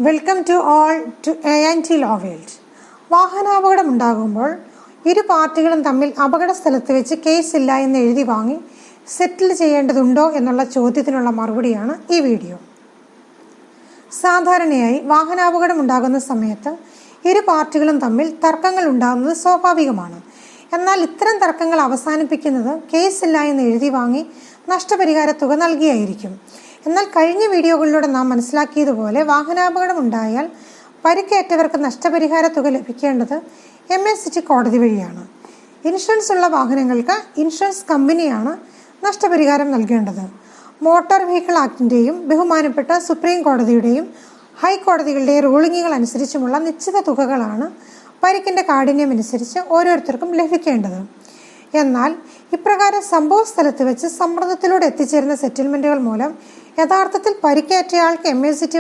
Welcome to all to A&T Law World. വാഹനാപകടം ഉണ്ടാകുമ്പോൾ ഇരു പാർട്ടികളും തമ്മിൽ അപകട സ്ഥലത്ത് വെച്ച് കേസ് ഇല്ല എന്ന് എഴുതി വാങ്ങി സെറ്റിൽ ചെയ്യേണ്ടതുണ്ടോ എന്നുള്ള ചോദ്യത്തിനുള്ള മറുപടിയാണ് ഈ വീഡിയോ. സാധാരണയായി വാഹനാപകടം ഉണ്ടാകുന്ന സമയത്ത് ഇരു പാർട്ടികളും തമ്മിൽ തർക്കങ്ങൾ ഉണ്ടാകുന്നത് സ്വാഭാവികമാണ്. എന്നാൽ ഇത്തരം തർക്കങ്ങൾ അവസാനിപ്പിക്കുന്നത് കേസില്ല എന്ന് എഴുതി വാങ്ങി നഷ്ടപരിഹാര തുക നൽകിയായിരിക്കും. എന്നാൽ കഴിഞ്ഞ വീഡിയോകളിലൂടെ നാം മനസ്സിലാക്കിയതുപോലെ വാഹനാപകടം ഉണ്ടായാൽ പരിക്കേറ്റവർക്ക് നഷ്ടപരിഹാര തുക ലഭിക്കേണ്ടത് MACT കോടതി വഴിയാണ്. ഇൻഷുറൻസ് ഉള്ള വാഹനങ്ങൾക്ക് ഇൻഷുറൻസ് കമ്പനിയാണ് നഷ്ടപരിഹാരം നൽകേണ്ടത്. മോട്ടോർ വെഹിക്കിൾ ആക്ടിൻ്റെയും ബഹുമാനപ്പെട്ട സുപ്രീം കോടതിയുടെയും ഹൈക്കോടതികളുടെയും റൂളിങ്ങുകൾ അനുസരിച്ചുമുള്ള നിശ്ചിത തുകകളാണ് പരിക്കിൻ്റെ കാഠിന്യമനുസരിച്ച് ഓരോരുത്തർക്കും ലഭിക്കേണ്ടത്. എന്നാൽ ഇപ്രകാരം സംഭവ സ്ഥലത്ത് വെച്ച് സമ്മർദ്ദത്തിലൂടെ എത്തിച്ചേരുന്ന സെറ്റിൽമെൻറ്റുകൾ മൂലം യഥാർത്ഥത്തിൽ പരിക്കേറ്റയാൾക്ക് MACT